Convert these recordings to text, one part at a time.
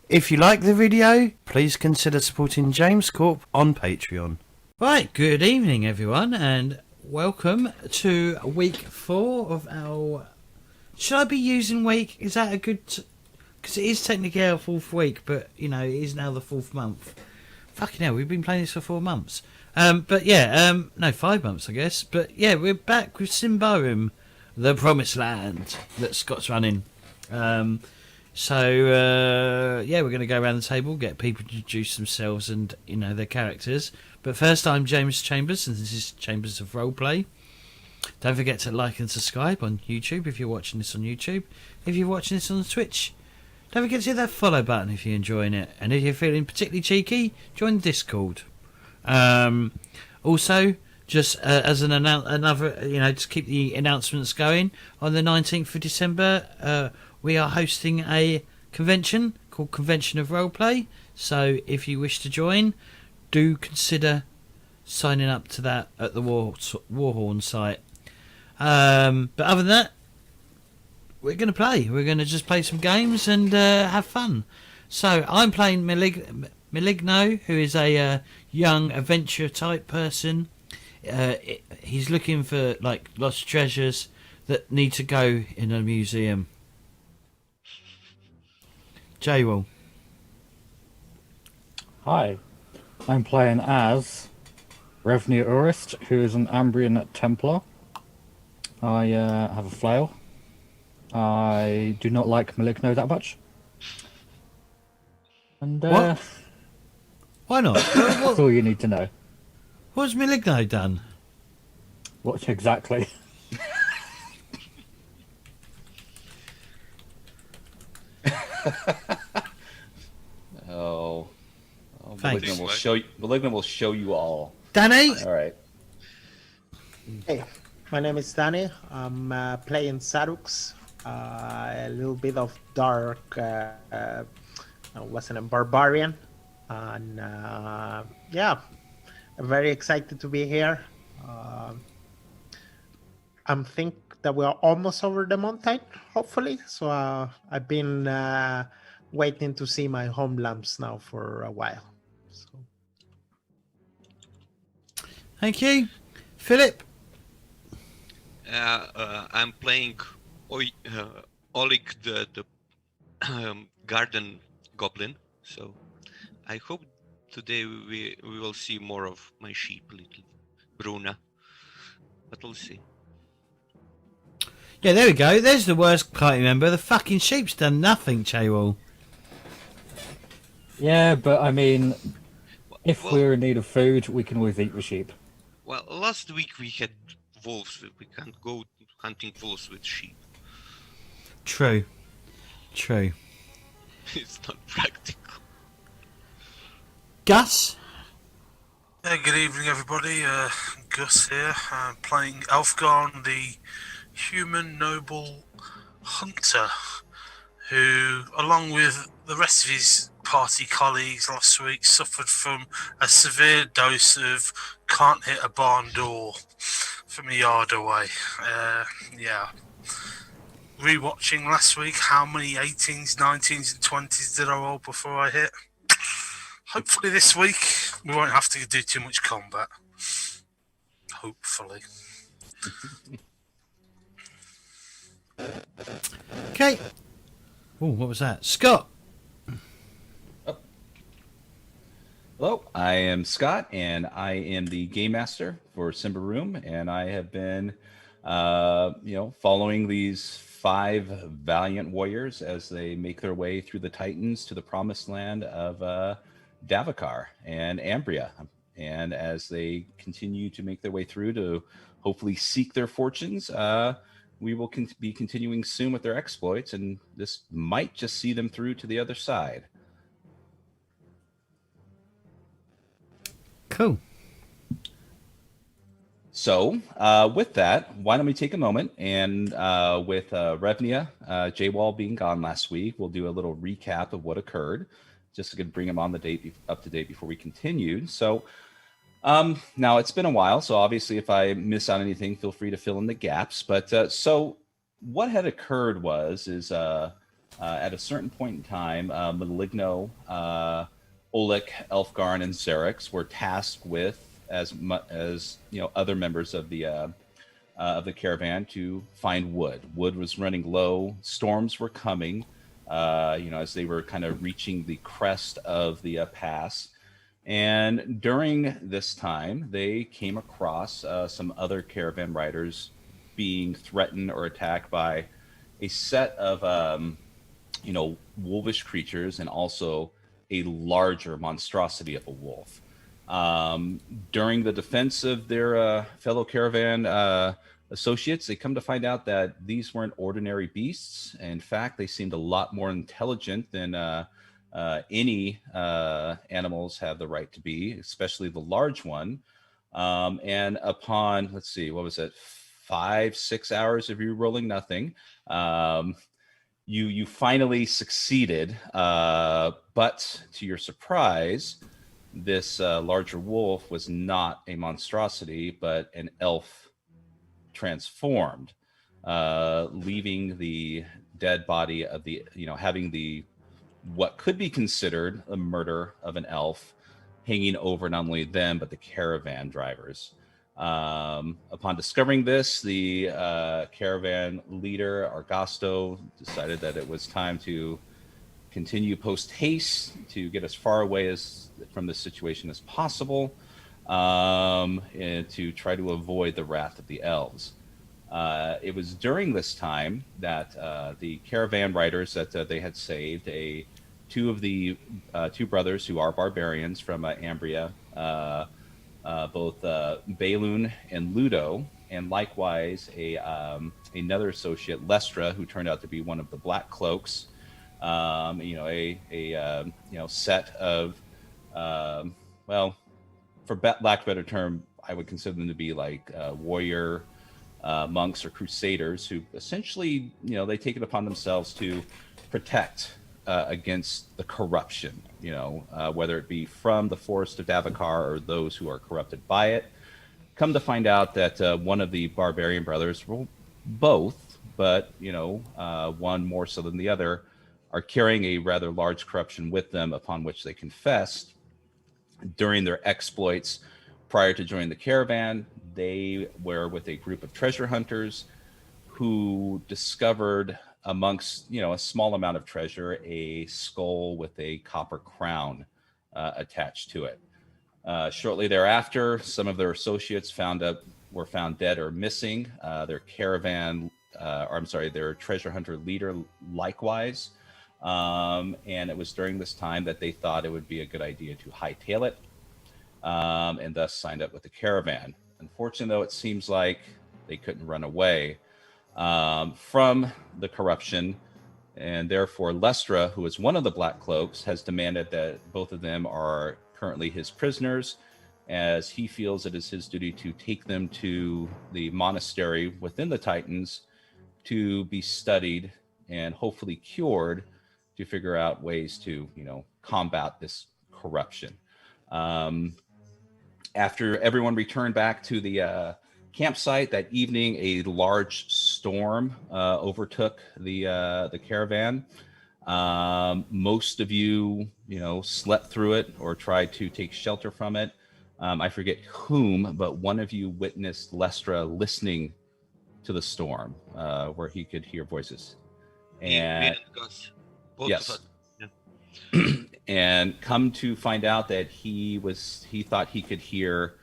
If you like the video, please consider supporting James Corp on Patreon. Right, good evening everyone, and welcome to week 4 of our... Should I be using week? Is that a good... Because it is technically our 4th week, but, you know, it is now the 4th month. Fucking hell, we've been playing this for 4 months. But yeah, no, 5 months I guess. But yeah, we're back with Symbaroum, the promised land that Scott's running. So yeah, we're going to go around the table, get people to introduce themselves and, you know, their characters. But first, I'm James Chambers, and this is Chambers of Roleplay. Don't forget to like and subscribe on YouTube if you're watching this on YouTube. If you're watching this on Twitch, don't forget to hit that follow button if you're enjoying it. And if you're feeling particularly cheeky, join Discord. Also, just as another, you know, to keep the announcements going, on the 19th of December, we are hosting a convention called Convention of Roleplay. So if you wish to join, do consider signing up to that at the Warhorn site. But other than that, we're going to play. We're going to just play some games and have fun. So I'm playing Maligno, who is a young adventure type person. He's looking for like lost treasures that need to go in a museum. J-Will. Hi, I'm playing as Revenue-Urist, who is an Ambrian Templar. I have a flail. I do not like Maligno that much. And What? Why not? That's all you need to know. What's Maligno done? What exactly? Oh, Thanks. Malignant will show you all. Danny? All right. Hey, my name is Danny. I'm playing Sarux, a little bit of dark, wasn't a barbarian, and yeah, I'm very excited to be here. I think that we are almost over the mountain, hopefully. So I've been waiting to see my home lamps now for a while. So. Thank you. Philip? I'm playing Oleg, the garden goblin. So I hope today we will see more of my sheep, little Bruna. But we'll see. Yeah, there we go. There's the worst party member. The fucking sheep's done nothing, Chaywall. Yeah, but I mean, if we're in need of food, we can always eat the sheep. Well, last week we had wolves. We can't go hunting wolves with sheep. True. True. It's not practical. Gus? Good evening, everybody. Gus here, playing Elfgarn, the human noble hunter, who, along with the rest of his party colleagues last week, suffered from a severe dose of can't hit a barn door from a yard away. Yeah. Rewatching last week, how many 18s, 19s and 20s did I roll before I hit? Hopefully this week we won't have to do too much combat. Hopefully. Okay. Oh, what was that? Scott? Hello, I am Scott, and I am the game master for Symbaroum, and I have been, following these 5 valiant warriors as they make their way through the Titans to the promised land of Davakar and Ambria, and as they continue to make their way through to hopefully seek their fortunes, we will be continuing soon with their exploits, and this might just see them through to the other side. Cool. So, with that, why don't we take a moment and with Revnia, J-Wall being gone last week, we'll do a little recap of what occurred, just to bring him on the date up to date before we continued. So, now it's been a while, so obviously if I miss out anything, feel free to fill in the gaps. But so what had occurred was At a certain point in time, Maligno, Oleg, Elfgarn, and Xerix were tasked with, as other members of the caravan, to find wood. Wood was running low. Storms were coming. As they were kind of reaching the crest of the pass. And during this time, they came across some other caravan riders being threatened or attacked by a set of, wolvish creatures, and also a larger monstrosity of a wolf. During the defense of their fellow caravan associates, they come to find out that these weren't ordinary beasts. In fact, they seemed a lot more intelligent than any animals have the right to be, especially the large one. And upon, let's see, what was it, 5-6 hours of you rolling nothing, you finally succeeded. But to your surprise, this larger wolf was not a monstrosity, but an elf transformed, leaving the dead body of the, having the, what could be considered a murder of an elf hanging over not only them, but the caravan drivers. Upon discovering this, the caravan leader, Argasto, decided that it was time to continue post haste to get as far away from this situation as possible, and to try to avoid the wrath of the elves. It was during this time that the caravan riders that they had saved, two of the two brothers who are barbarians from Ambria, both Balun and Ludo, and likewise another associate, Lestra, who turned out to be one of the Black Cloaks. Set of, for lack of a better term, I would consider them to be like warrior monks or crusaders who essentially, they take it upon themselves to protect against the corruption, whether it be from the forest of Davakar or those who are corrupted by it. Come to find out that one of the barbarian brothers, well, both, but one more so than the other, are carrying a rather large corruption with them, upon which they confessed during their exploits prior to joining the caravan. They were with a group of treasure hunters who discovered amongst, a small amount of treasure, a skull with a copper crown attached to it. Shortly thereafter, some of their associates were found dead or missing. Their their treasure hunter leader likewise. And it was during this time that they thought it would be a good idea to hightail it, and thus signed up with the caravan. Unfortunately, though, it seems like they couldn't run away from the corruption, and therefore Lestra, who is one of the Black Cloaks, has demanded that both of them are currently his prisoners, as he feels it is his duty to take them to the monastery within the Titans to be studied and hopefully cured, to figure out ways to, combat this corruption. After everyone returned back to the campsite that evening, a large storm overtook the caravan. Most of you, slept through it or tried to take shelter from it. I forget whom, but one of you witnessed Lestra listening to the storm, where he could hear voices. And both yes. of us. Yeah. And come to find out that he thought he could hear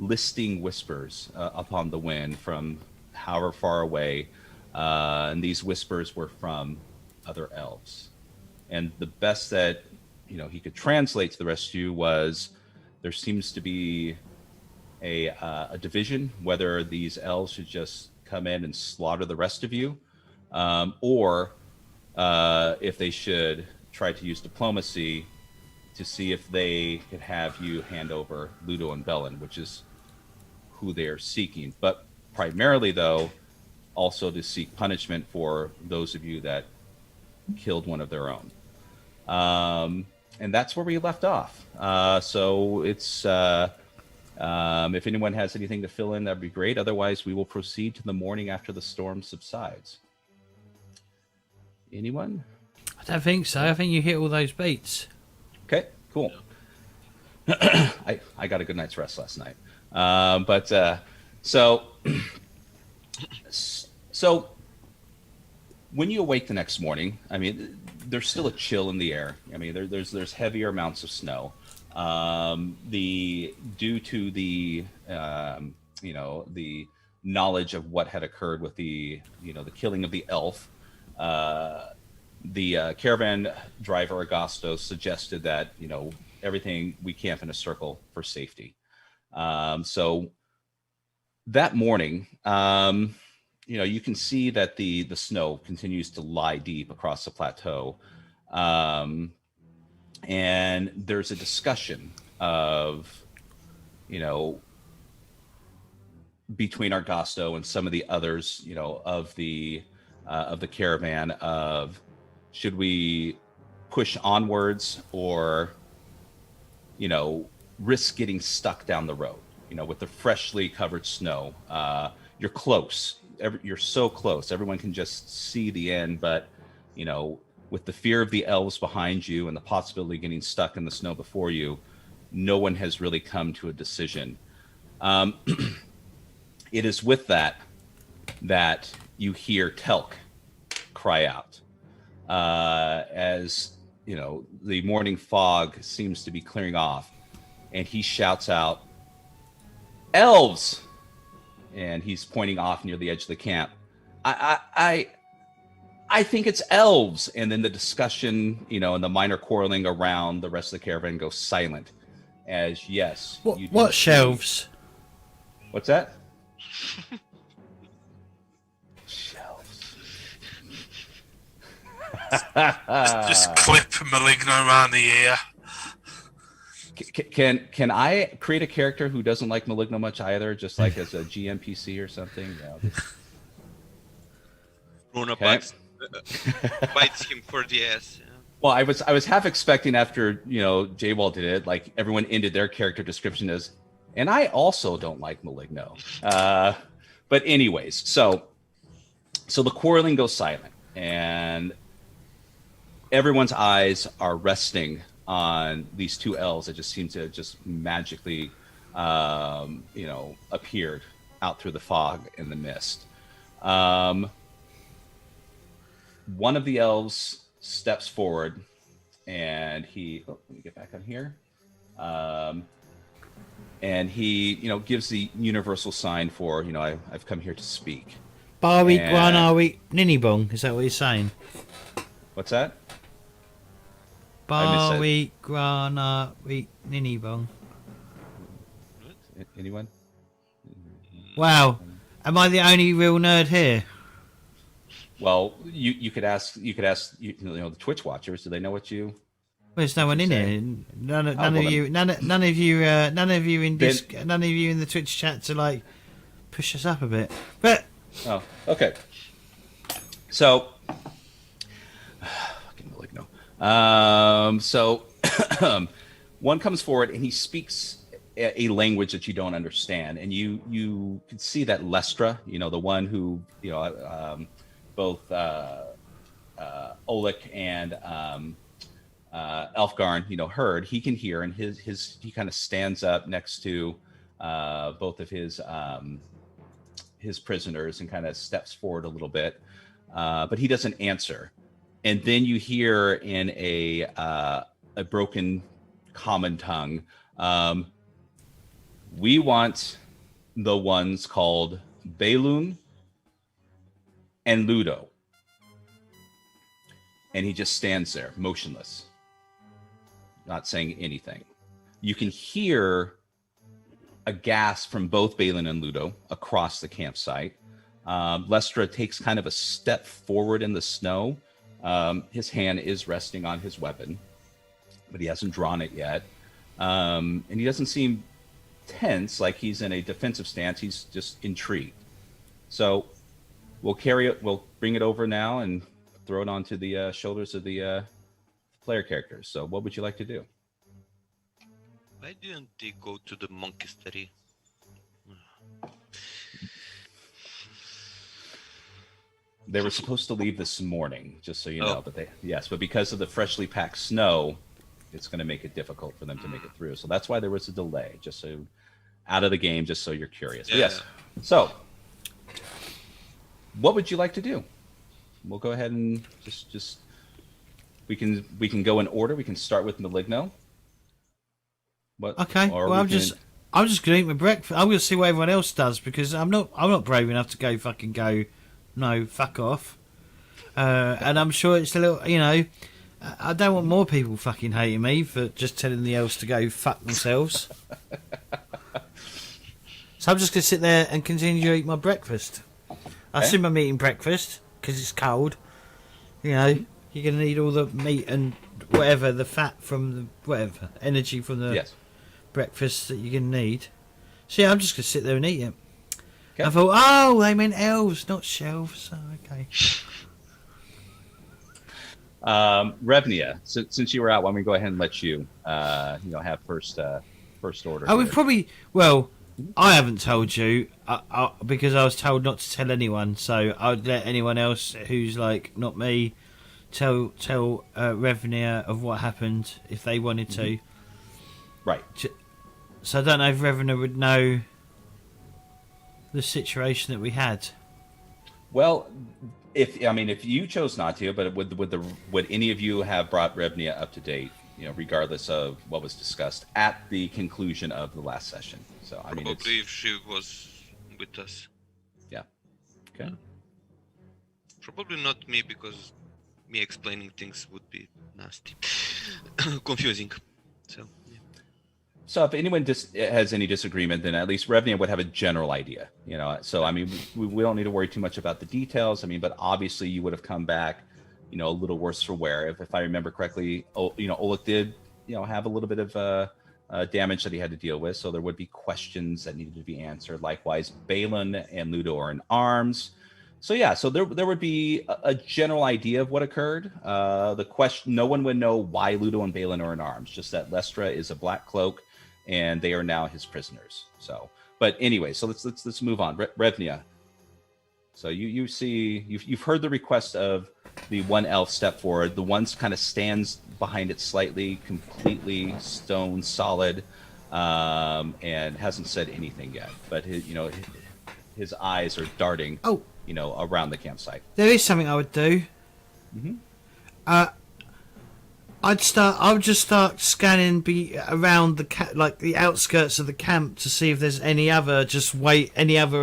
listing whispers upon the wind from however far away, and these whispers were from other elves. And the best that he could translate to the rest of you was, there seems to be a division whether these elves should just come in and slaughter the rest of you, or if they should try to use diplomacy to see if they could have you hand over Ludo and Bellin, which is who they are seeking. But primarily, though, also to seek punishment for those of you that killed one of their own. And that's where we left off. So it's, if anyone has anything to fill in, that'd be great. Otherwise, we will proceed to the morning after the storm subsides. Anyone? I don't think so. I think you hit all those beats. Okay, cool. I got a good night's rest last night. So when you awake the next morning, I mean, there's still a chill in the air. I mean, there's heavier amounts of snow. Due to the the knowledge of what had occurred with the killing of the elf, the caravan driver Augusto suggested that everything we camp in a circle for safety. So that morning, you can see that the snow continues to lie deep across the plateau, and there's a discussion of between Augusto and some of the others of the caravan of should we push onwards or risk getting stuck down the road with the freshly covered snow. You're close. You're so close. Everyone can just see the end, but with the fear of the elves behind you and the possibility of getting stuck in the snow before you, no one has really come to a decision. It is with that you hear Telk cry out as the morning fog seems to be clearing off, and he shouts out, "Elves!" And he's pointing off near the edge of the camp. I think it's elves. And then the discussion, and the minor quarreling around the rest of the caravan goes silent. As yes, what shelves? What's that? Shelves. Just clip Maligno around the ear. Can I create a character who doesn't like Maligno much either, just like as a GMPC or something? Rona bites him for the ass. Yeah. Well, I was half expecting after J-Wall did it, like everyone ended their character description as, and I also don't like Maligno. But anyways, so the quarreling goes silent, and everyone's eyes are resting on these two elves that just seem to just magically, appeared out through the fog and the mist. One of the elves steps forward, and let me get back on here. And he, gives the universal sign for, I've come here to speak. Barwi Guanawi Ninibong, is that what he's saying? What's that? Barwi Guanawi Ninibong. Anyone? Wow, am I the only real nerd here? Well, you could ask the Twitch watchers. Do they know what you? Well, there's no one in here. None of you in the Twitch chat to like push us up a bit. But oh, okay. So, fucking Maligno. So one comes forward and he speaks a language that you don't understand, and you can see that Lestra, the one who both Oleg and Elfgarn, heard. He can hear, and he kind of stands up next to both of his prisoners and kind of steps forward a little bit, but he doesn't answer. And then you hear in a broken common tongue, we want the ones called Balun and Ludo. And he just stands there, motionless, not saying anything. You can hear a gasp from both Balin and Ludo across the campsite. Lestra takes kind of a step forward in the snow. His hand is resting on his weapon, but he hasn't drawn it yet. And he doesn't seem tense, like he's in a defensive stance. He's just intrigued. So we'll bring it over now and throw it onto the shoulders of the player characters. So what would you like to do? Why didn't they go to the monastery? They were supposed to leave this morning, just so you Oh. know. But but because of the freshly packed snow, it's going to make it difficult for them to make it through. So that's why there was a delay, just so out of the game, just so you're curious. But Yeah. yes. So, what would you like to do? We'll go ahead and just we can go in order. We can start with Maligno. What? Okay. or Well, we I'm just gonna eat my breakfast. I'm gonna see what everyone else does because I'm not brave enough to go. No, fuck off. And I'm sure it's a little, I don't want more people fucking hating me for just telling the elves to go fuck themselves. So I'm just going to sit there and continue to eat my breakfast. I Okay. assume I'm eating breakfast because it's cold. You're going to need all the meat and whatever, the fat from the whatever, energy from the Yes. breakfast that you're going to need. So yeah, I'm just going to sit there and eat it. Okay. I thought, oh, they meant elves, not shelves. Oh, okay. Revnia, since you were out, why don't we go ahead and let you, have first order. I would here. probably. Well, I haven't told you because I was told not to tell anyone. So I'd let anyone else who's like not me tell Revnia of what happened if they wanted to. Right. So I don't know if Revnia would know the situation that we had. Well, if you chose not to, but would any of you have brought Revnia up to date? Regardless of what was discussed at the conclusion of the last session. So Probably if she was with us. yeah. Okay. Probably not me, because me explaining things would be nasty. Confusing. So, yeah. So if anyone has any disagreement, then at least Revnia would have a general idea. So we don't need to worry too much about the details. But obviously you would have come back, a little worse for wear. If I remember correctly, Oleg did, have a little bit of damage that he had to deal with. So there would be questions that needed to be answered. Likewise, Balin and Ludo are in arms. So yeah, so there would be a general idea of what occurred. The question, no one would know why Ludo and Balin are in arms, just that Lestra is a black cloak and they are now his prisoners. So, but anyway, so let's move on. Revnia. So you've heard the request of the one elf step forward. The one kind of stands behind it slightly, completely stone solid, and hasn't said anything yet. But his eyes are darting. Oh. Around the campsite. There is something I would do. Mm-hmm. I would just start scanning around the outskirts of the camp to see if there's any other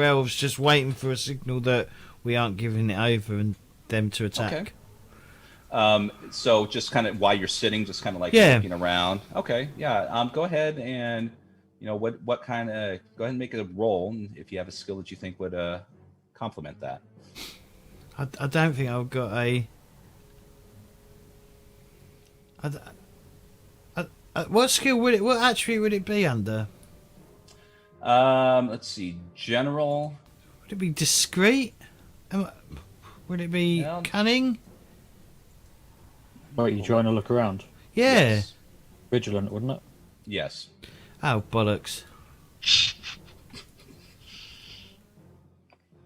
elves just waiting for a signal that we aren't giving it over and them to attack. Okay. So just kind of while you're sitting, just kind of looking around. Okay. Yeah. Go ahead and what kind of go ahead and make a roll if you have a skill that you think would complement that. I don't think I've got a. What skill would it? What attribute would it be under? Let's see. General. Would it be discreet? Would it be cunning? Right, you trying to look around? Yeah. Yes. Vigilant, wouldn't it? Yes. Oh bollocks!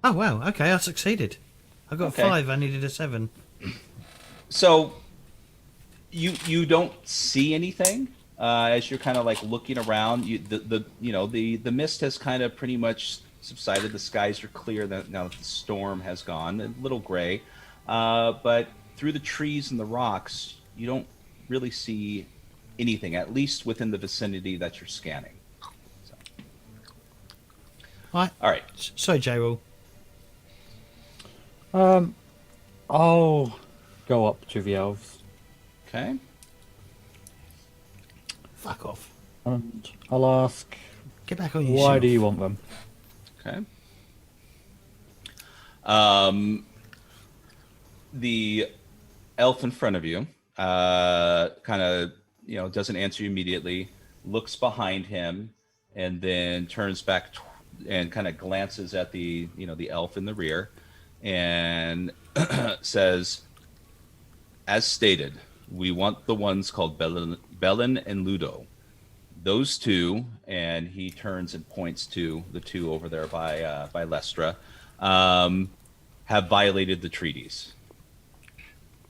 Oh wow. Okay, I succeeded. I got 5. I needed a 7. So you don't see anything as you're kind of looking around. The mist has kind of pretty much subsided. The skies are clear now that the storm has gone. A little gray, but through the trees and the rocks, you don't really see anything. At least within the vicinity that you're scanning. So. All right. Sorry, J-Roll. I'll go up to the elves. Okay. Fuck off. And I'll ask, Get back on your why shelf. do you want them? Okay. The elf in front of you kind of, doesn't answer you immediately, looks behind him, and then turns back and kind of glances at the elf in the rear and says, as stated, we want the ones called Balin and Ludo. Those two, and he turns and points to the two over there by Lestra. have violated the treaties.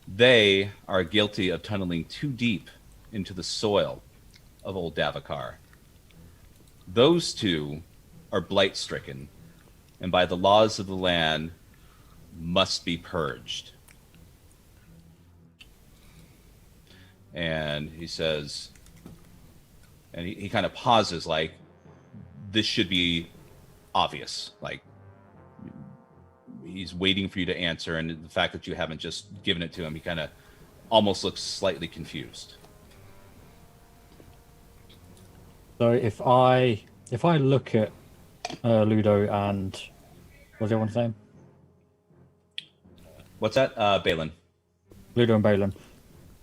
They are guilty of tunneling too deep into the soil of old Davakar. Those two are blight-stricken, and by the laws of the land, must be purged. And he says, and he kind of pauses, like, this should be obvious. Like, he's waiting for you to answer, and the fact that you haven't just given it to him, he kind of almost looks slightly confused. So if I look at Ludo and what's the other one's name? What's that? Balin. Ludo and Balin.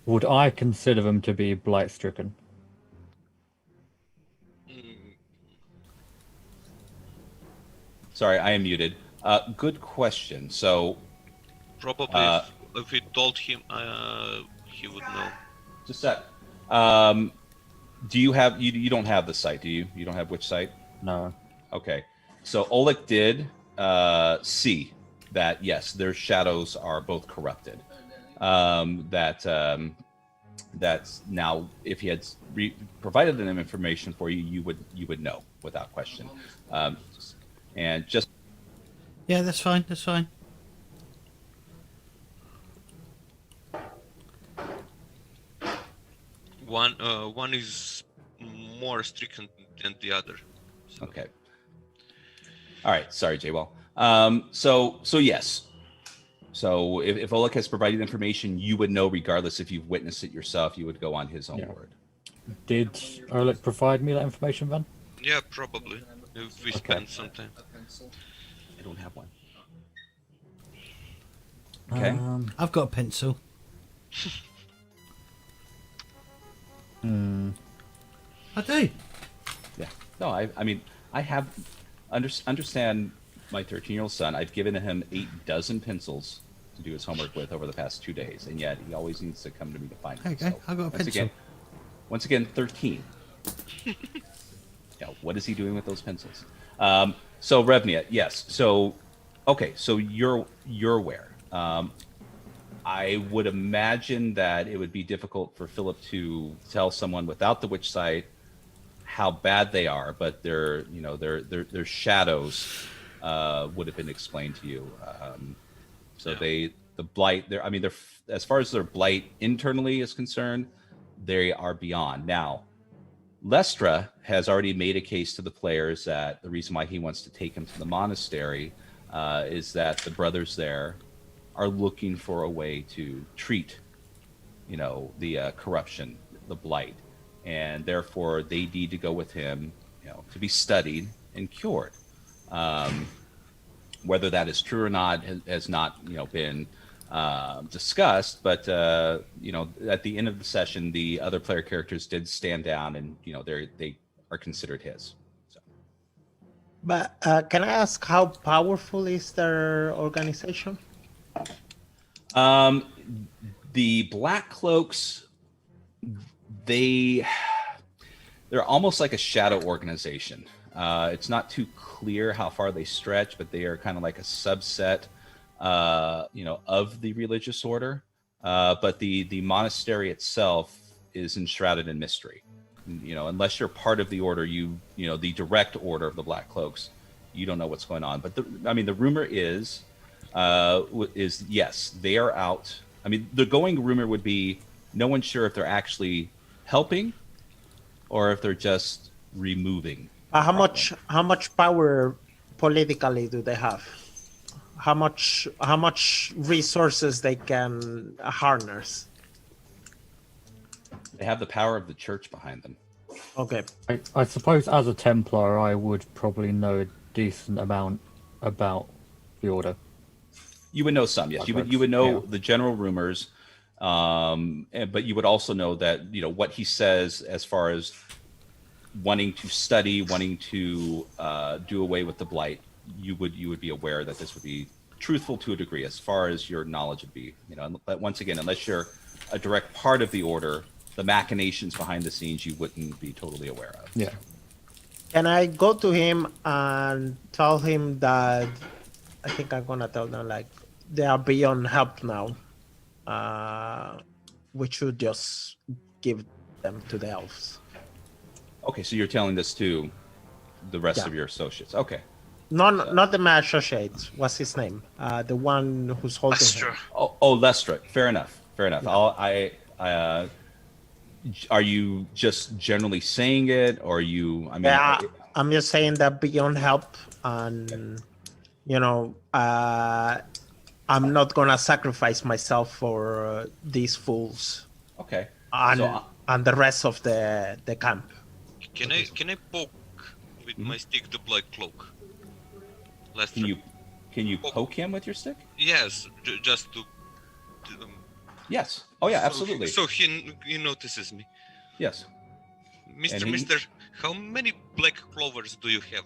Would I consider them to be blight-stricken? Sorry, I am muted. Good question. So, Probably if we told him, he would know. just that. Do you have? You don't have the site, do you? You don't have which site? No. Okay. So Oleg did see that yes, their shadows are both corrupted. That's now, if he had provided them information for you, you would know without question. And just Yeah, that's fine. That's fine. One is more stricken than the other. So. okay. All right. Sorry, Jaywell. So yes. So if Oleg has provided information, you would know regardless. If you've witnessed it yourself, you would go on his own word. Did Oleg provide me that information then? Yeah, probably. If we spend some time. I don't have one. Okay. I've got a pencil. I do. Yeah. No, I mean, I have understand my 13-year-old son. I've given him 8 pencils to do his homework with over the past 2 days, and yet he always needs to come to me to find them. Okay, I've got a pencil. Once again, 13. Yeah, what is he doing with those pencils? So Revnia, yes. So, okay, so you're aware. I would imagine that it would be difficult for Philip to tell someone without the witch sight how bad they are, but their shadows would have been explained to you. So the blight, they're as far as their blight internally is concerned, they are beyond. Now, Lestra has already made a case to the players that the reason why he wants to take him to the monastery is that the brothers there are looking for a way to treat, the corruption, the blight, and therefore they need to go with him, to be studied and cured. Whether that is true or not has not, been discussed, but at the end of the session, the other player characters did stand down, and they are considered his. So. But can I ask how powerful is their organization? The Black Cloaks, they're almost like a shadow organization. It's not too clear how far they stretch, but they are kind of like a subset, of the religious order. But the monastery itself is enshrouded in mystery. Unless you're part of the order, the direct order of the Black Cloaks, you don't know what's going on. But the rumor is yes, they are out. The going rumor would be no one's sure if they're actually helping or if they're just removing. How much power politically do they have? How much resources they can harness? They have the power of the church behind them. Okay. I suppose as a Templar, I would probably know a decent amount about the order. You would know some, yes. You would know the general rumors, but you would also know that what he says as far as wanting to study, wanting to do away with the blight. You would be aware that this would be truthful to a degree, as far as your knowledge would be. But once again, unless you're a direct part of the order, the machinations behind the scenes you wouldn't be totally aware of. Yeah. Can I go to him and tell him that I think I'm gonna tell them, like, they are beyond help now. We should just give them to the elves. Okay, so you're telling this to the rest Yeah. of your associates. Okay. Not the man associate. What's his name? The one who's holding Lester. him. Oh, Lestra. Fair enough. Yeah. Are you just generally saying it, or you? I mean, Yeah, I'm just saying that beyond help, and I'm not gonna sacrifice myself for these fools okay. and So, and the rest of the camp. Can I poke with my stick the black cloak? Lester. can you poke him with your stick? Yes, just to. Yes. Oh yeah, absolutely. So he notices me. Yes. Mister, how many black clovers do you have?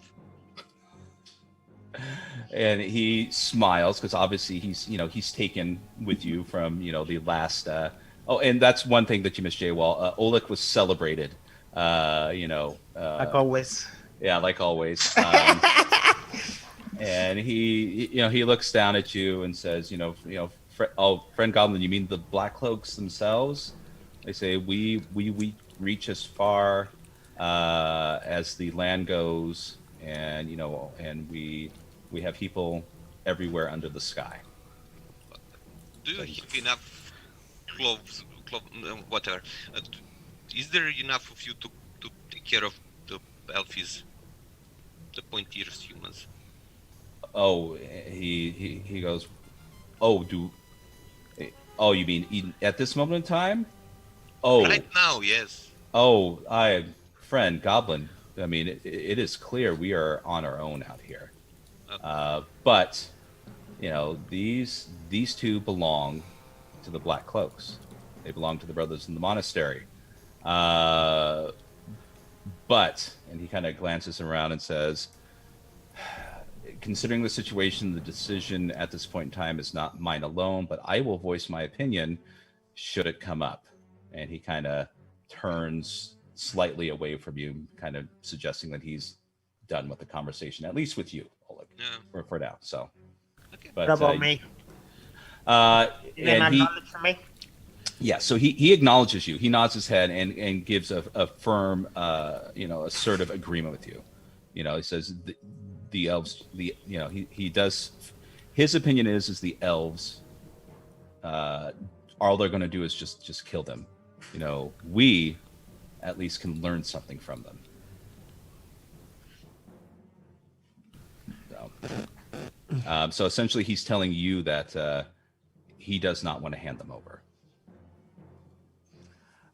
And he smiles because obviously he's taken with you from the last. And that's one thing that you missed, Jaywall. Oleg was celebrated. Like always. Yeah, like always. And he looks down at you and says, friend Goblin, you mean the Black Cloaks themselves? They say we reach as far as the land goes, and and we have people everywhere under the sky. Do you have enough cloves, whatever? Is there enough of you to take care of the elfies, the pointiers humans? Oh, he goes, oh, you mean at this moment in time? Oh, Right now, yes. Oh, friend Goblin. I mean, it is clear we are on our own out here. But these two belong to the Black Cloaks. They belong to the brothers in the monastery. But, and he kind of glances around and says, considering the situation, the decision at this point in time is not mine alone, but I will voice my opinion should it come up. And he kind of turns slightly away from you, kind of suggesting that he's done with the conversation, at least with you, Oleg, for now. So, Okay. What about me? And acknowledge me? Yeah, so he acknowledges you. He nods his head and gives a firm, assertive agreement with you. He says the elves, he does. His opinion is the elves. All they're going to do is just kill them. We at least can learn something from them. So essentially, he's telling you that he does not want to hand them over.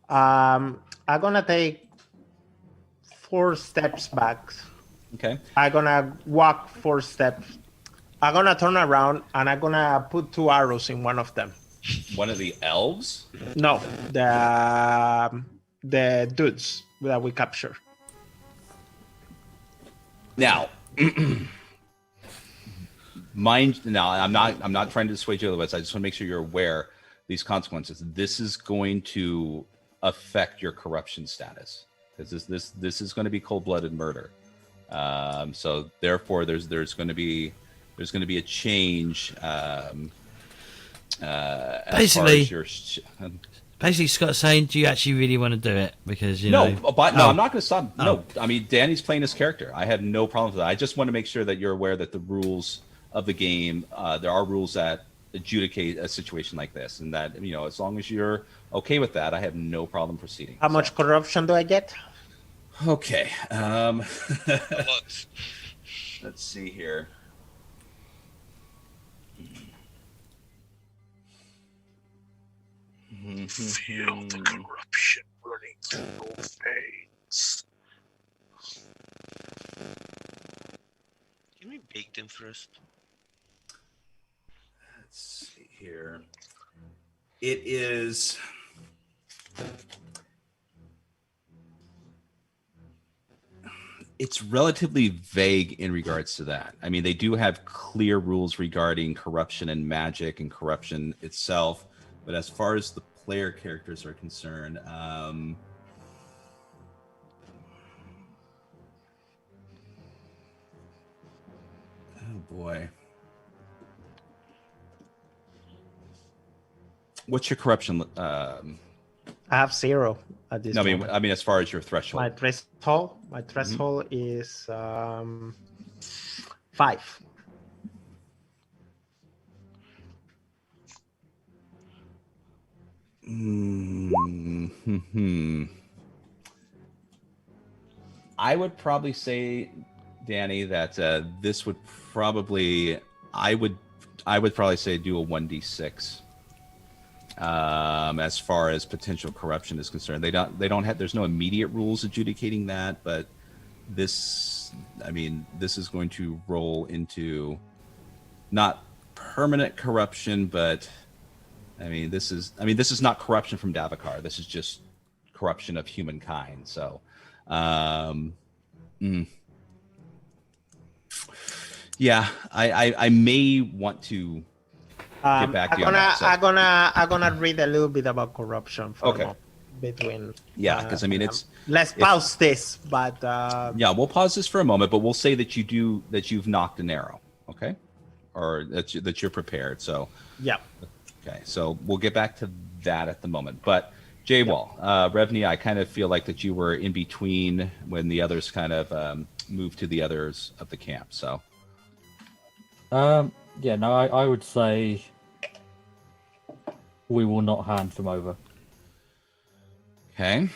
I'm gonna take 4 steps back. Okay. I'm gonna walk 4 steps. I'm gonna turn around and I'm gonna put 2 arrows in one of them. One of the elves? No, the dudes that we capture. Now, I'm not trying to dissuade you otherwise. I just want to make sure you're aware these consequences. This is going to affect your corruption status, because this is going to be cold-blooded murder. So therefore, there's going to be a change. Basically, Scott's saying, do you actually really want to do it? Because No, I'm not going to stop. No, I mean, Danny's playing his character. I have no problem with that. I just want to make sure that you're aware that the rules of the game, there are rules that adjudicate a situation like this, and that as long as you're okay with that, I have no problem proceeding. How much corruption do I get? Okay. A lot. Let's see here. Feel the corruption running through your veins. Can we bake them first? Let's see here. It is. It's relatively vague in regards to that. I mean, they do have clear rules regarding corruption and magic and corruption itself, but as far as the player characters are concerned, oh boy. What's your corruption? I have 0 at this No, moment. I mean, as far as your threshold. My threshold is 5. I would probably say, Danny, that this would probably I would probably say do a 1d6. As far as potential corruption is concerned, they don't have. There's no immediate rules adjudicating that, but this is going to roll into not permanent corruption, but this is not corruption from Davokar. This is just corruption of humankind. So, yeah, I may want to get back to you on that. So. I'm gonna read a little bit about corruption for a moment between. Yeah, because it's. Let's pause this, but. Yeah, we'll pause this for a moment, but we'll say that you've knocked an arrow, okay, or that you're prepared. So. Yeah. Okay, so we'll get back to that at the moment, but. J-Wall, Revni, I kind of feel like that you were in between when the others kind of moved to the others of the camp. So, yeah, no, I would say we will not hand them over. Okay.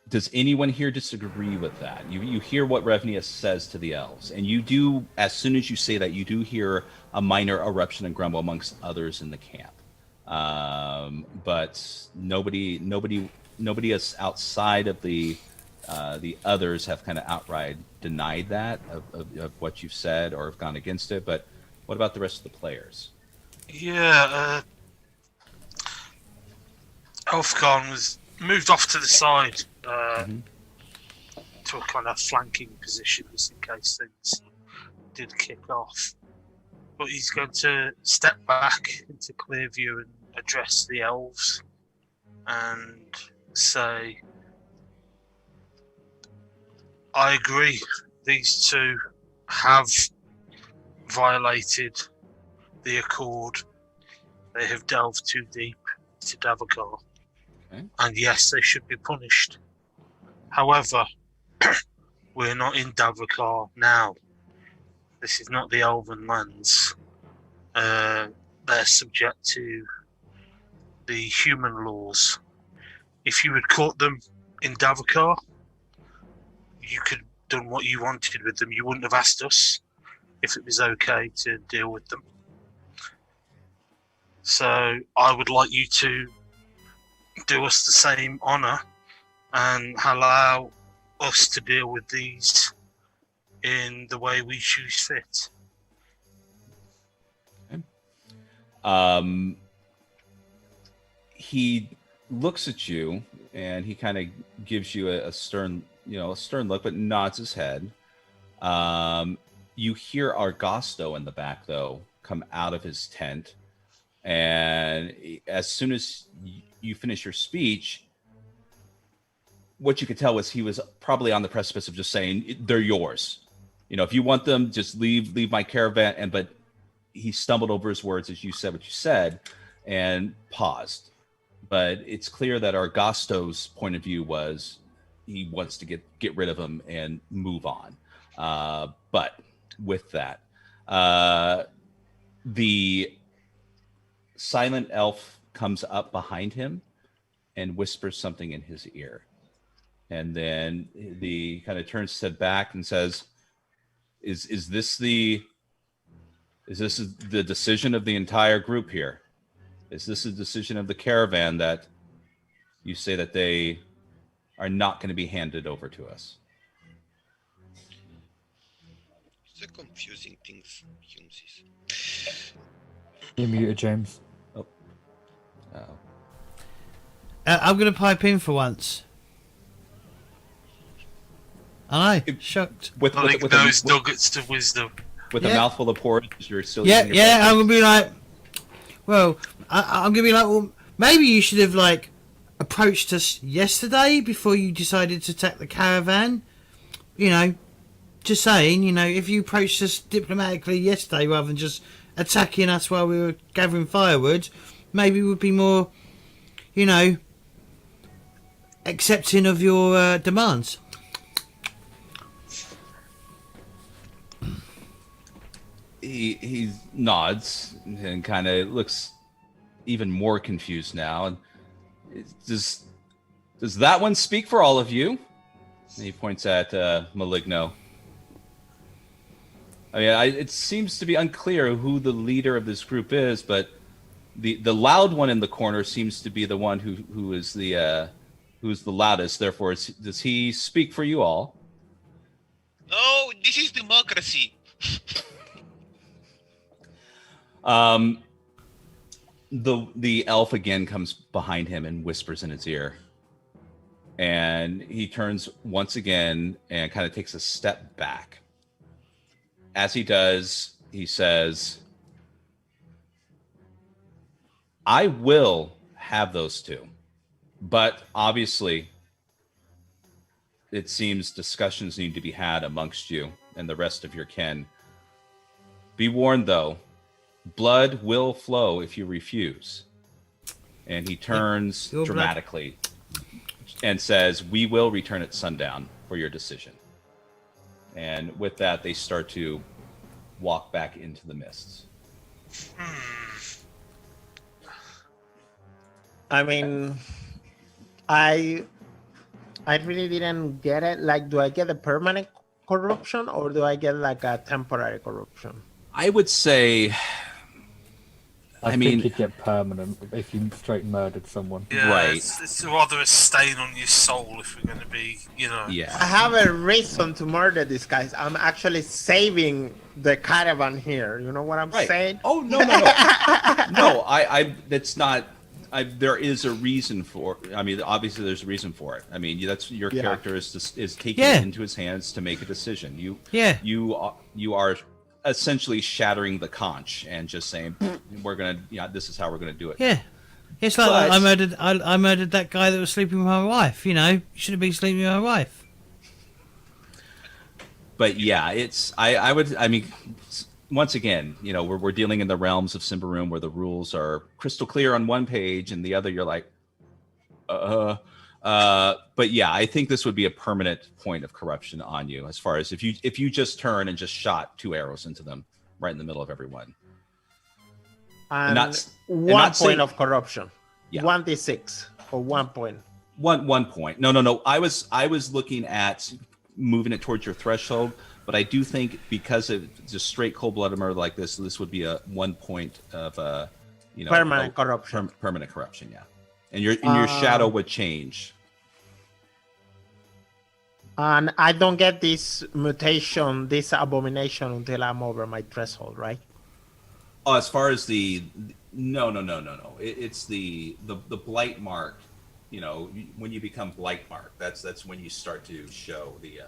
Does anyone here disagree with that? You hear what Revnia says to the elves, and you do. As soon as you say that, you do hear a minor eruption and grumble amongst others in the camp. But nobody is outside of the others have kind of outright denied that of what you've said or have gone against it. But what about the rest of the players? Yeah, Elfgarn was moved off to the side to a kind of flanking position just in case things did kick off. But he's going to step back into clear view and address the elves and say, I agree, these two have violated the Accord. They have delved too deep into Davokar. Okay. And yes, they should be punished. However, we're not in Davokar now. This is not the Elven lands. They're subject to the human laws. If you had caught them in Davokar, you could have done what you wanted with them. You wouldn't have asked us if it was okay to deal with them. So I would like you to do us the same honour and allow us to deal with these in the way we choose fit. Okay. He looks at you and he kind of gives you a stern look, but nods his head. You hear Argosto in the back, though, come out of his tent. And as soon as you finish your speech, what you could tell was he was probably on the precipice of just saying, they're yours. If you want them, just leave my caravan. But he stumbled over his words as you said what you said and paused. But it's clear that Argosto's point of view was he wants to get rid of him and move on. But with that, the silent elf comes up behind him and whispers something in his ear. And then he kind of turns his head back and says, Is this the decision of the entire group here? Is this a decision of the caravan that you say that they are not going to be handed over to us? It's a confusing thing, Humses. You're muted, James. I'm going to pipe in for once. I know, shocked. With those nuggets of wisdom. With a mouthful of porridge, you're still Yeah, eating your I'm going to be like, well, I'm going to be like, well, maybe you should have, like, approached us yesterday before you decided to attack the caravan. Just saying, if you approached us diplomatically yesterday rather than just attacking us while we were gathering firewood, maybe would be more, accepting of your demands. He nods and kind of looks even more confused now. And does that one speak for all of you? And he points at Maligno. I mean, it seems to be unclear who the leader of this group is, but the loud one in the corner seems to be the one who's the loudest. Therefore, does he speak for you all? No, this is democracy. The elf again comes behind him and whispers in his ear. And he turns once again and kind of takes a step back. As he does, he says, I will have those two. But obviously, it seems discussions need to be had amongst you and the rest of your kin. Be warned, though, blood will flow if you refuse. And he turns dramatically and says, we will return at sundown for your decision. And with that, they start to walk back into the mists. I mean, I really didn't get it. Like, do I get a permanent corruption or do I get like a temporary corruption? I would say, I think you'd get permanent if you straight murdered someone. Yeah, right. It's rather a stain on your soul if we're going to be, Yeah. I have a reason to murder these guys. I'm actually saving the caravan here. You know what I'm saying? Oh, no. No, that's not. There is a reason for. I mean, obviously, there's a reason for it. I mean, that's your character is taking it into his hands to make a decision. You are essentially shattering the conch and just saying, "We're gonna, this is how we're gonna do it." Yeah, it's like I murdered that guy that was sleeping with my wife. You shouldn't be sleeping with my wife. But yeah, it's once again, we're dealing in the realms of Symbaroum where the rules are crystal clear on one page and the other you're like, but yeah, I think this would be a permanent point of corruption on you as far as if you just turn and just shot 2 arrows into them right in the middle of everyone. And one point of corruption. Yeah. 1d6 or 1 point. One point. No. I was looking at moving it towards your threshold. But I do think because of just straight cold-blooded murder like this would be a 1 point of permanent corruption. Permanent corruption, yeah. And your shadow would change. And I don't get this mutation, this abomination until I'm over my threshold, right? Oh, as far as no. It's the blight mark. When you become blight mark, that's when you start to show the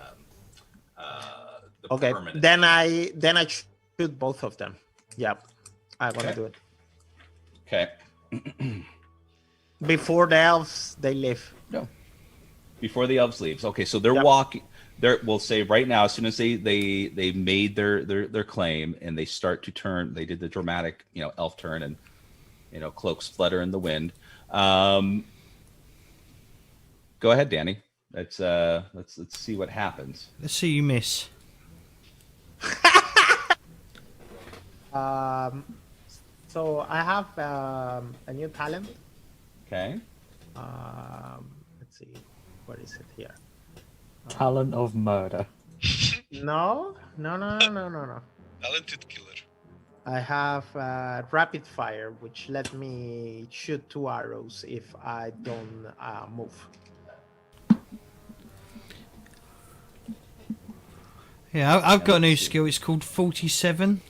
okay, permanent. then I shoot both of them. Yep, I want to do it. Okay. Before the elves, they leave. No. Before the elves leaves. Okay, so they're walking. We'll say right now, as soon as they made their claim and they start to turn, they did the dramatic elf turn and cloaks flutter in the wind. Go ahead, Danny. Let's see what happens. Let's see you miss. So I have a new talent. Okay. Let's see, what is it here? Talent of murder. No. Talented killer. I have rapid fire, which let me shoot 2 arrows if I don't move. Yeah, I've got a new skill. It's called 47.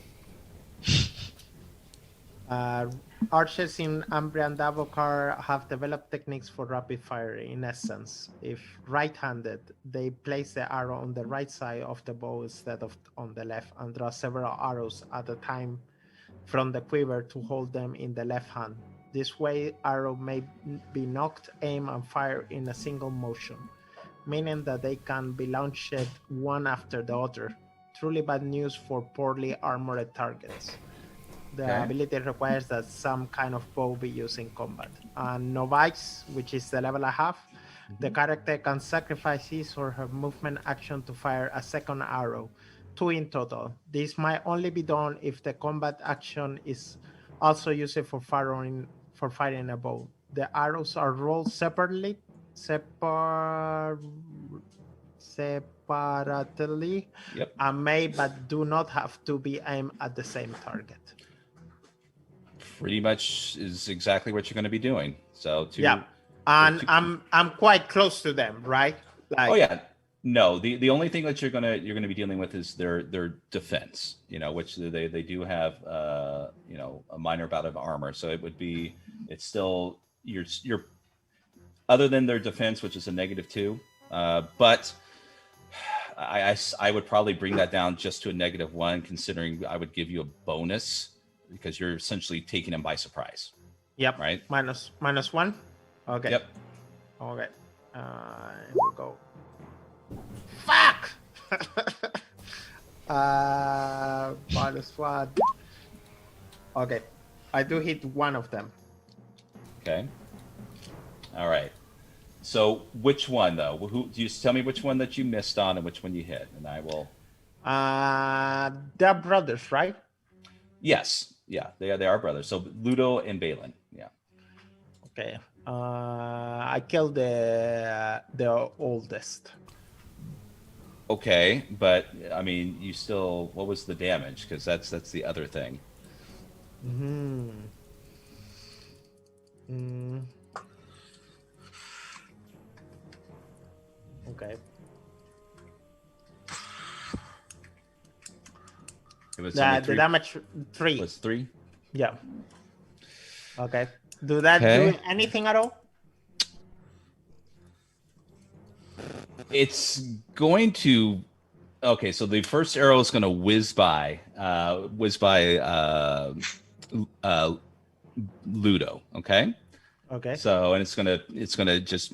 Archers in Ambria and Davokar have developed techniques for rapid fire. In essence, if right-handed, they place the arrow on the right side of the bow instead of on the left and draw several arrows at a time from the quiver to hold them in the left hand. This way, arrow may be knocked, aimed, and fired in a single motion, meaning that they can be launched one after the other. Truly bad news for poorly armored targets. The Okay. ability requires that some kind of bow be used in combat. And novice, which is the level I have, the character can sacrifice his or her movement action to fire a second arrow, 2 in total. This might only be done if the combat action is also used for firing a bow. The arrows are rolled separately, separately, Yep. and may but do not have to be aimed at the same target. Pretty much is exactly what you're going to be doing. So Yeah, and two- I'm quite close to them, right? Like, Oh yeah. No, the only thing that you're gonna be dealing with is their defense, which they do have a minor bout of armor. So it's still you're other than their defense, which is a -2. But I would probably bring that down just to a -1, considering I would give you a bonus because you're essentially taking them by surprise. Yep. Right. -1. Okay. Yep. Okay. Here we go. Fuck. -1. Okay. I do hit one of them. Okay. All right. So which one though? Who do you tell me which one that you missed on and which one you hit, and I will. They're brothers, right? Yes. Yeah. They are brothers. So Ludo and Balin. Yeah. Okay. I killed the oldest. Okay, but I mean, you still. What was the damage? Because that's the other thing. Okay. It was The damage 3. was 3. Yeah. Okay. Do that Okay. do anything at all? It's going to. Okay, so the first arrow is going to whiz by Ludo. Okay. Okay. So, and it's gonna just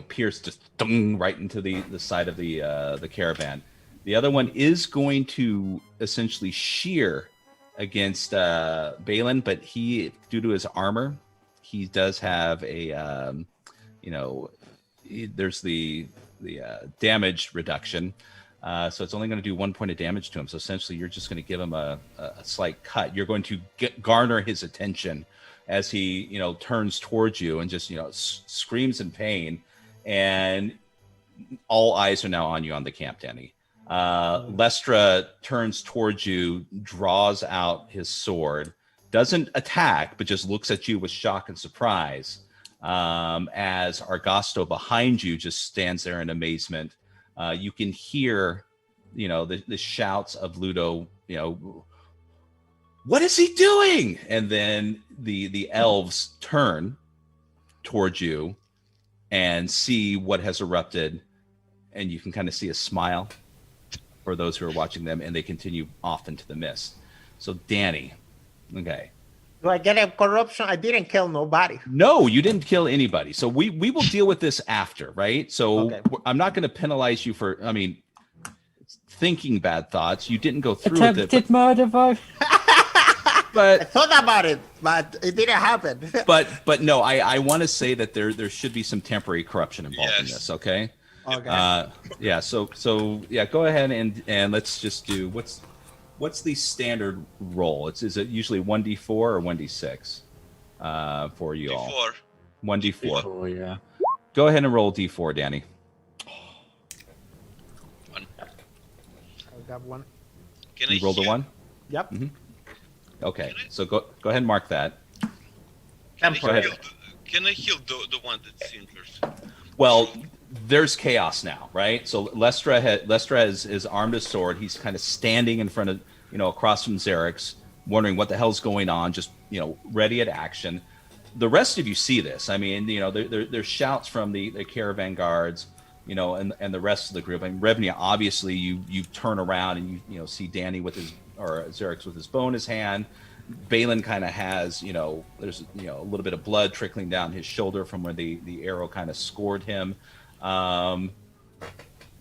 pierce just right into the side of the caravan. The other one is going to essentially shear against Balin, but he, due to his armor, he does have a there's the damage reduction. So it's only going to do 1 point of damage to him. So essentially, you're just going to give him a slight cut. You're going to garner his attention as he, turns towards you and just, screams in pain. And all eyes are now on you on the camp, Danny. Lestra turns towards you, draws out his sword, doesn't attack, but just looks at you with shock and surprise. As Argosto behind you just stands there in amazement. You can hear, the shouts of Ludo, what is he doing? And then the elves turn towards you and see what has erupted. And you can kind of see a smile for those who are watching them, and they continue off into the mist. So Danny, okay. Do I get a corruption? I didn't kill nobody. No, you didn't kill anybody. So we will deal with this after, right? So Okay. I'm not going to penalize you for, thinking bad thoughts. You didn't go through with it. Attempted murder, though. I But thought about it, but it didn't happen. but no, I want to say that there should be some temporary corruption involved in Yes. this, okay? Okay. Yeah, so yeah, go ahead and let's just do what's the standard roll? Is it usually 1d4 or 1d6 for you all? Before. 1d4. Oh, yeah. Go ahead and roll d4, Danny. I got one. Can You I rolled a heal? 1? Yep. Okay, so go ahead and mark that. Can Go I ahead. heal can I heal the one that's injured? Well, there's chaos now, right? So Lestra has armed his sword. He's kind of standing in front of, across from Xerix, wondering what the hell's going on, just, ready at action. The rest of you see this. I mean, there's shouts from the caravan guards, and the rest of the group. I mean, Revnia, obviously, you turn around and you see Danny or Xerix with his bow in his hand. Balin kind of has, there's a little bit of blood trickling down his shoulder from where the arrow kind of scored him.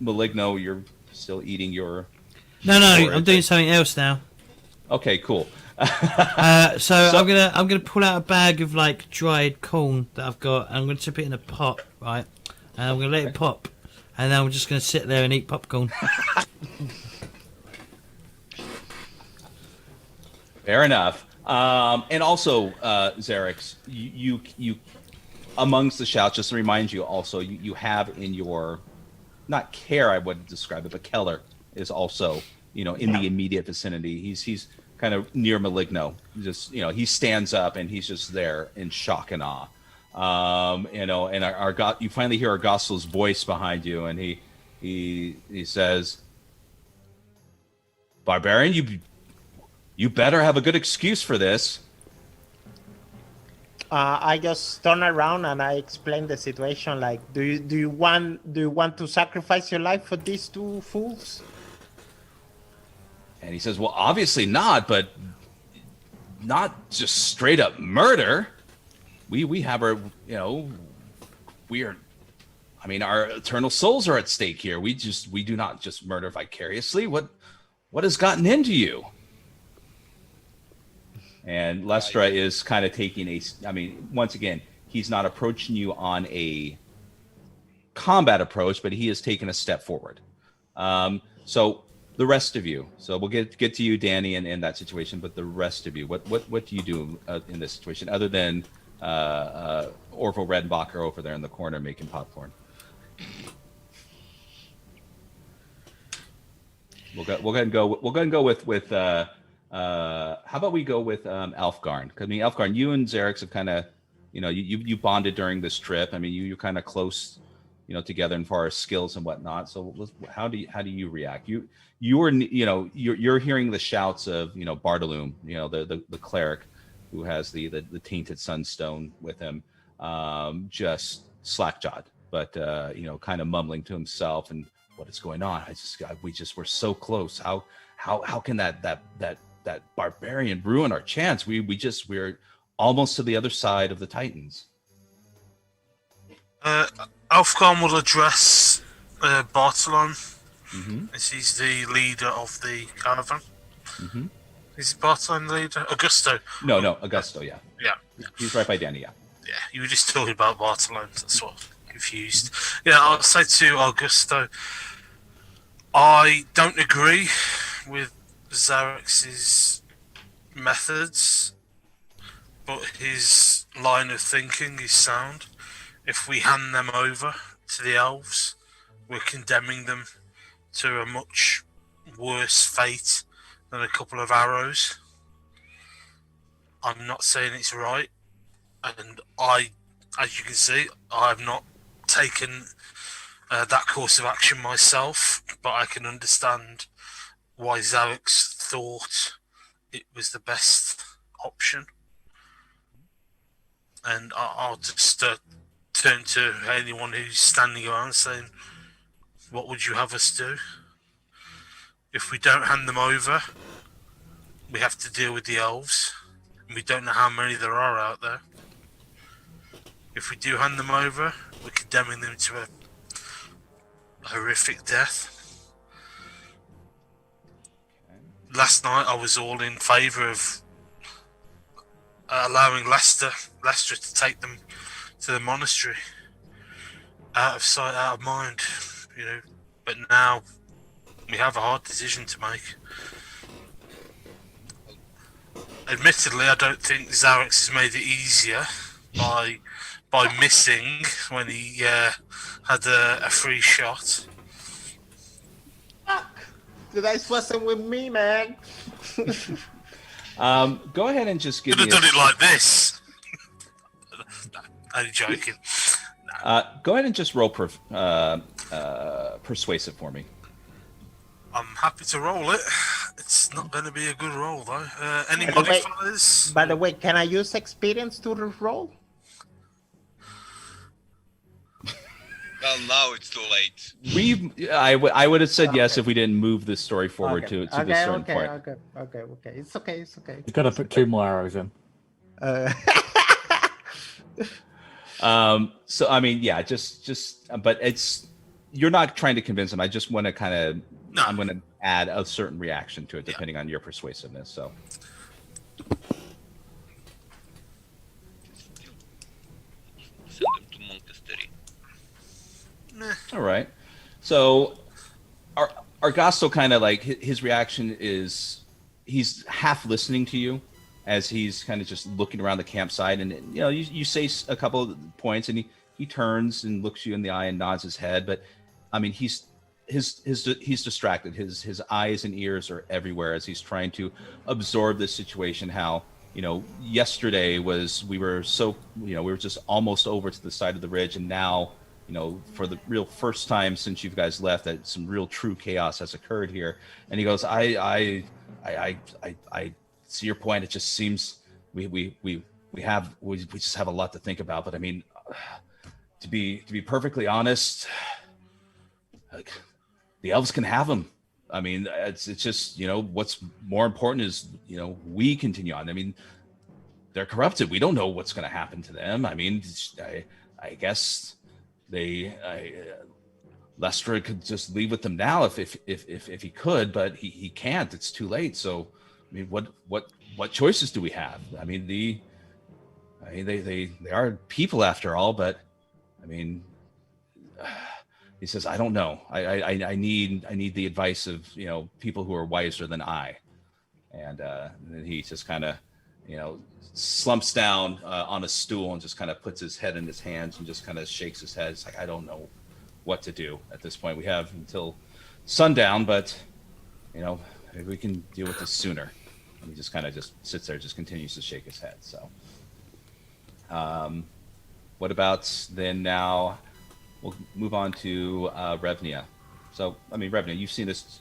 Maligno, you're still eating your. No, Or- I'm doing something else now. Okay, cool. So I'm gonna pull out a bag of like dried corn that I've got, and I'm gonna tip it in a pot, right? And I'm gonna let it pop, and then I'm just gonna sit there and eat popcorn. Fair enough. And also, Xerix, you amongst the shouts, just to remind you, also you have in your, not care I wouldn't describe it, but Keller is also in the immediate vicinity. He's kind of near Maligno. Just he stands up and he's just there in shock and awe. And you finally hear Argostel's voice behind you, and he says, "Barbarian, you better have a good excuse for this." I just turn around and I explain the situation. Like, do you want to sacrifice your life for these two fools? And he says, "Well, obviously not, but not just straight up murder. We have our our eternal souls are at stake here. We do not just murder vicariously. What has gotten into you?" And Lestra is kind of taking once again, he's not approaching you on a combat approach, but he has taken a step forward. So the rest of you, so we'll get to you, Danny, in that situation, but the rest of you, what do you do in this situation other than Orville Redenbacher over there in the corner making popcorn? We'll go ahead and go with how about we go with Alfgarn? Because Alfgarn, you and Xerix have kind of, you bonded during this trip. You're kind of close, together in far as skills and whatnot. So how do you react? You're hearing the shouts of Bartolome, the cleric who has the tainted sunstone with him, just slack-jawed, but kind of mumbling to himself and what is going on. We're so close. How can that barbarian ruin our chance? We're almost to the other side of the Titans. Alfgarn will address Bartolome, Mm-hmm. as he's the leader of the caravan. Mm-hmm. Is Bartolome the leader? Augusto. No, Augusto, yeah. Yeah. He's right by Danny, yeah. Yeah, you were just talking about Bartolome, that's what I'm confused. Yeah, I'll say to Augusto, I don't agree with Xerix's methods, but his line of thinking is sound. If we hand them over to the elves, we're condemning them to a much worse fate than a couple of arrows. I'm not saying it's right, and as you can see, I have not taken that course of action myself, but I can understand why Xerix thought it was the best option. And I'll just turn to anyone who's standing around saying, what would you have us do? If we don't hand them over, we have to deal with the elves, and we don't know how many there are out there. If we do hand them over, we're condemning them to a horrific death. Last night I was all in favour of allowing Lestra to take them to the monastery, out of sight, out of mind, but now we have a hard decision to make. Admittedly, I don't think Xerix has made it easier by missing when he had a free shot. Fuck! This wasn't with me, man. Go ahead and just give Could me have done it like this. I'm joking. Go ahead and just roll persuasive for me. I'm happy to roll it. It's not going to be a good roll, though. Any By the way- modifiers? By the way, can I use experience to roll? Well, now it's too late. I would have said yes if we didn't move the story forward to this certain point. Okay. It's okay. You've got to put 2 more arrows in. So but you're not trying to convince them. I just want to I'm going to add a certain reaction to it depending on your persuasiveness. So All right. So Argasto kind of like his reaction is he's half listening to you as he's kind of just looking around the campsite, and you say a couple of points, and he turns and looks you in the eye and nods his head, but I mean he's distracted. His eyes and ears are everywhere as he's trying to absorb this situation. How yesterday we were just almost over to the side of the ridge, and now for the real first time since you guys left, that some real true chaos has occurred here. And he goes, I see your point. It just seems we just have a lot to think about. But I mean, to be perfectly honest, like, the elves can have them. I mean, it's just what's more important is we continue on. I mean, they're corrupted. We don't know what's going to happen to them. I mean, I guess Lester could just leave with them now if he could, but he can't. It's too late. So I mean, what choices do we have? I mean, they are people after all, but I mean, he says, I don't know. I need the advice of people who are wiser than I. And then he just kind of slumps down on a stool and just kind of puts his head in his hands and just kind of shakes his head. It's like, I don't know what to do at this point. We have until sundown, but maybe we can deal with this sooner. And he just kind of just sits there, just continues to shake his head. So what about then now? We'll move on to Revnia. So, I mean, Revnia, you've seen this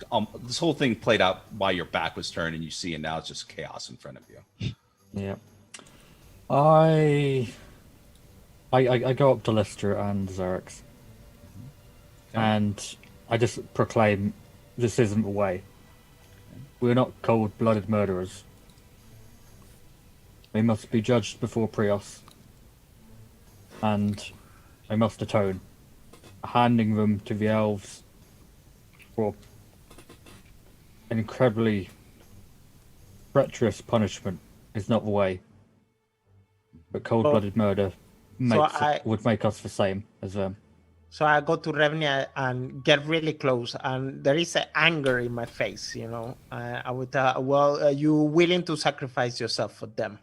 whole thing played out while your back was turned, and you see, and now it's just chaos in front of you. Yeah. I go up to Lister and Xerx, and I just proclaim, this isn't the way. We're not cold-blooded murderers. We must be judged before Prios, and I must atone. Handing them to the elves for an incredibly treacherous punishment is not the way. But cold-blooded murder would make us the same as them. So I go to Revnia and get really close, and there is an anger in my face. I would are you willing to sacrifice yourself for them?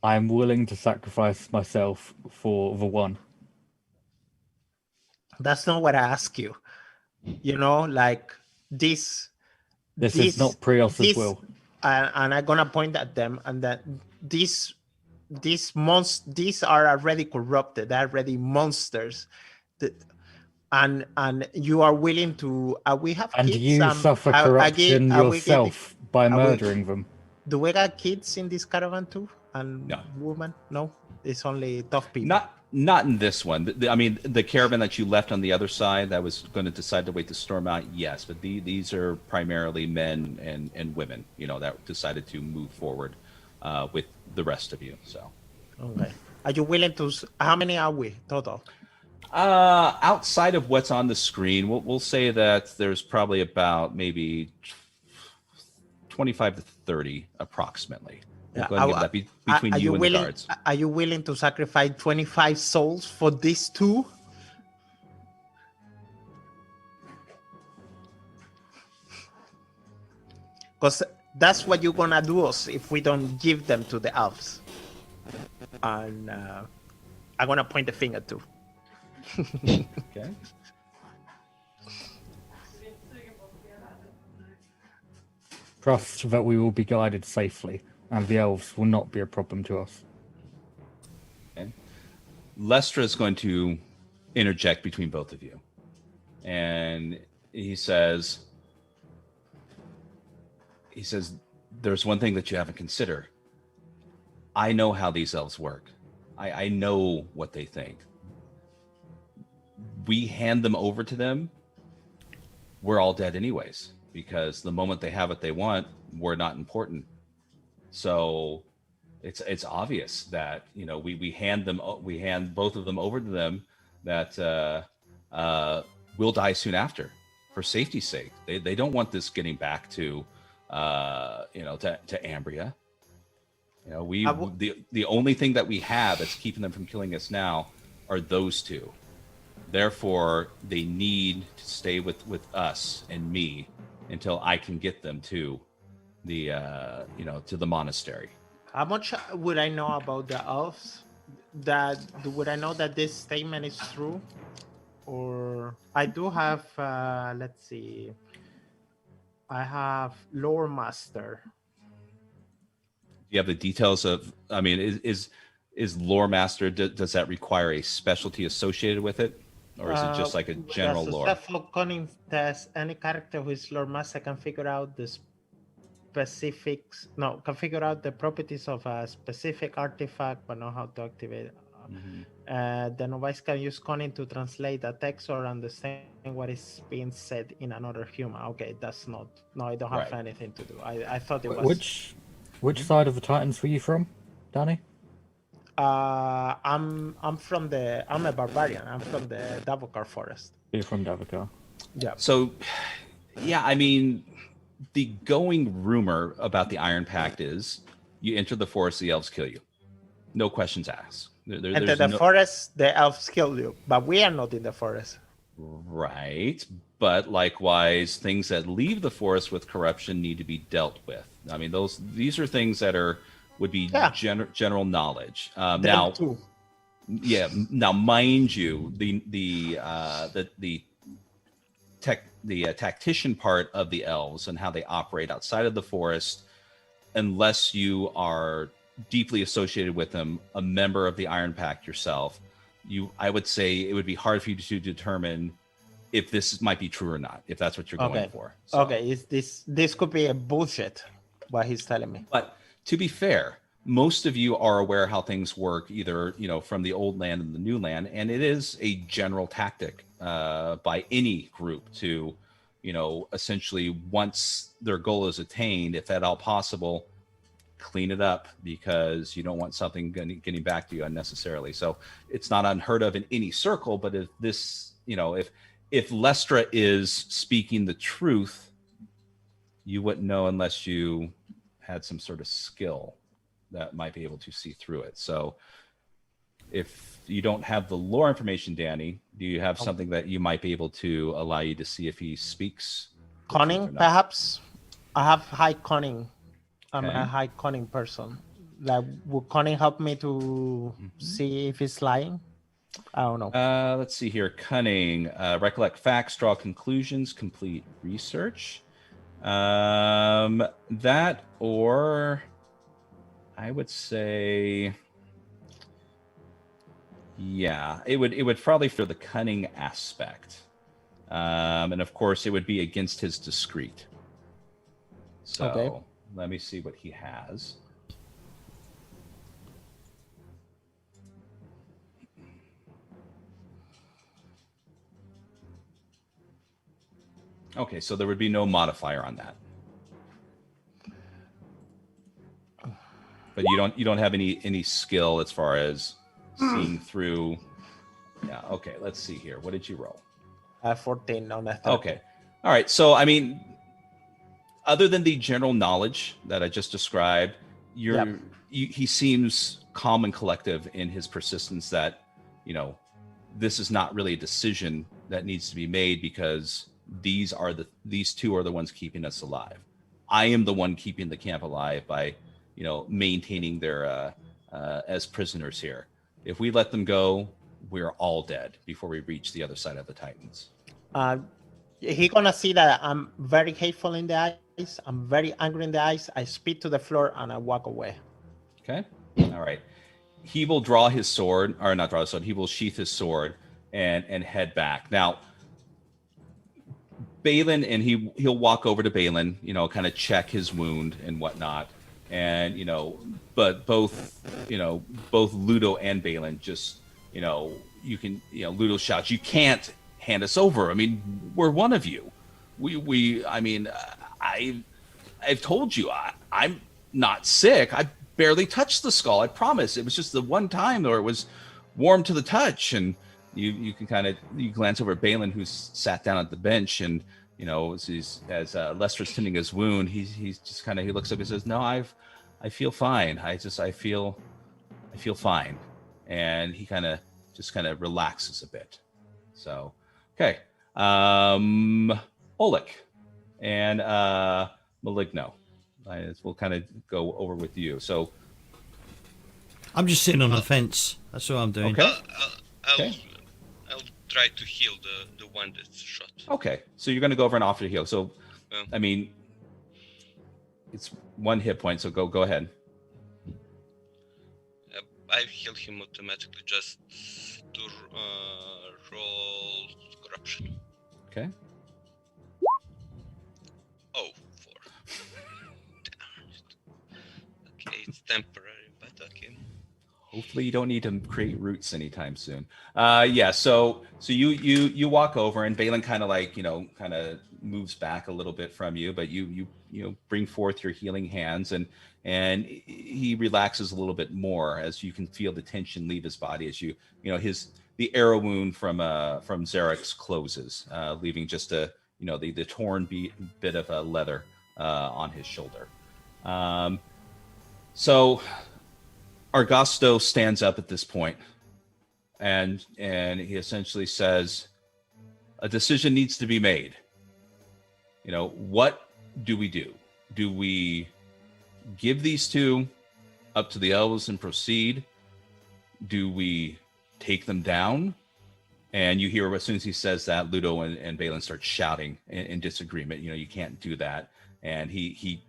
I'm willing to sacrifice myself for the one. That's not what I ask you. Like this. This is not Prios's will. And I'm gonna point at them, and that these are already corrupted. They're already monsters. And you are willing to. We have and kids. You suffer corruption yourself by murdering them. Do we got kids in this caravan too? And no. Women? No, it's only tough people. Not in this one. I mean, the caravan that you left on the other side that was going to decide to wait to storm out, yes, but these are primarily men and women, that decided to move forward with the rest of you. So, okay. Are you willing to? How many are we total? Outside of what's on the screen, we'll say that there's probably about maybe 25 to 30 approximately. We'll go ahead and give that between you and the guards. Are you willing to sacrifice 25 souls for these two? Because that's what you're gonna do us if we don't give them to the elves. And I'm gonna point the finger too. Okay. Trust that we will be guided safely, and the elves will not be a problem to us. Okay. Lestra is going to interject between both of you. And he says, there's one thing that you haven't considered. I know how these elves work. I know what they think. We hand them over to them, we're all dead anyways, because the moment they have what they want, we're not important. So it's obvious that we hand both of them over to them, that we'll die soon after, for safety's sake. They don't want this getting back to to Ambria. You know, the only thing that we have that's keeping them from killing us now are those two. Therefore, they need to stay with us and me until I can get them to the to the monastery. How much would I know about the elves? Would I know that this statement is true? Or I do have, let's see, I have lore master. Do you have the details of? I mean, is lore master? Does that require a specialty associated with it, or is it just like a general lore? Successful cunning test. Any character who is lore master can figure out the specifics. No, can figure out the properties of a specific artifact, but not how to activate it. The novice can use cunning to translate a text or understand what is being said in another human. Okay, that's not. No, I don't have anything to do. I thought it was. Which side of the Titans were you from, Danny? I'm a barbarian. I'm from the Davokar forest. You're from Davokar. Yeah. So, yeah, I mean, the going rumor about the Iron Pact is you enter the forest, the elves kill you. No questions asked. Enter the forest, the elves kill you, but we are not in the forest. Right, but likewise, things that leave the forest with corruption need to be dealt with. I mean, these are things that would be general knowledge. Now, now, mind you, the tactician part of the elves and how they operate outside of the forest, unless you are deeply associated with them, a member of the Iron Pact yourself, I would say it would be hard for you to determine if this might be true or not, if that's what you're going for. So. Okay, this could be a bullshit, what he's telling me. But to be fair, most of you are aware how things work, either from the old land and the new land, and it is a general tactic by any group to, essentially once their goal is attained, if at all possible, clean it up, because you don't want something getting back to you unnecessarily. So it's not unheard of in any circle, but if this, if Lestra is speaking the truth, you wouldn't know unless you had some sort of skill that might be able to see through it. So if you don't have the lore information, Danny, do you have something that you might be able to allow you to see if he speaks? Cunning, perhaps? I have high cunning. I'm a high cunning person. Would cunning help me to see if he's lying? I don't know. Let's see here. Cunning. Recollect facts, draw conclusions, complete research. That, or I would say, yeah, it would probably for the cunning aspect. And of course, it would be against his discreet. So let me see what he has. Okay, so there would be no modifier on that. But you don't have any skill as far as seeing through. Yeah, okay, let's see here. What did you roll? 14 on that. Okay. All right. So I mean, other than the general knowledge that I just described, he seems calm and collective in his persistence that, this is not really a decision that needs to be made, because these two are the ones keeping us alive. I am the one keeping the camp alive by, maintaining their as prisoners here. If we let them go, we're all dead before we reach the other side of the Titans. He gonna see that I'm very hateful in the eyes. I'm very angry in the eyes. I spit to the floor and I walk away. Okay. All right. He will draw his sword, or not draw his sword. He will sheath his sword and head back. Now, Balin, and he'll walk over to Balin, kind of check his wound and whatnot. And, but both Ludo and Balin just, Ludo shouts, "You can't hand us over. I mean, we're one of you. I've told you, I'm not sick. I barely touched the skull. I promise. It was just the one time where it was warm to the touch." And you can you glance over at Balin, who's sat down at the bench, and as Lester's tending his wound, he's just he looks up and says, "No, I feel fine. I feel fine. And he kind of relaxes a bit. So, okay. Oleg and Maligno. We'll kind of go over with you. So, I'm just sitting on the fence. That's what I'm doing. Okay. I'll try to heal the one that's shot. Okay. So you're going to go over and offer to heal. So, I mean, it's 1 hit point. So go ahead. I heal him automatically just to roll corruption. Okay. Oh, 4. Damn it. Okay, it's temporary, but okay. Hopefully you don't need to create roots anytime soon. Yeah. So you walk over and Balin kind of moves back a little bit from you, but you bring forth your healing hands and he relaxes a little bit more as you can feel the tension leave his body as the arrow wound from Xerix closes, leaving just the torn bit of leather on his shoulder. So Argosto stands up at this point and he essentially says, a decision needs to be made. What do we do? Do we give these two up to the elves and proceed? Do we take them down? And you hear as soon as he says that, Ludo and Balin start shouting in disagreement. You can't do that. And he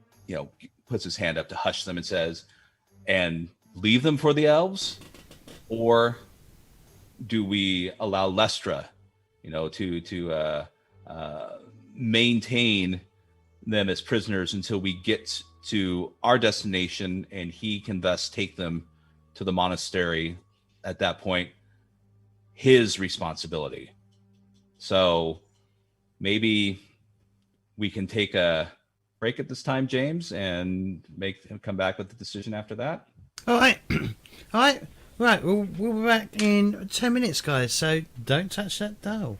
puts his hand up to hush them and says, and leave them for the elves? Or do we allow Lestra, to maintain them as prisoners until we get to our destination and he can thus take them to the monastery at that point, his responsibility. So maybe we can take a break at this time, James, and make him come back with the decision after that. All right. All right. Right. We'll be back in 10 minutes, guys. So don't touch that dial.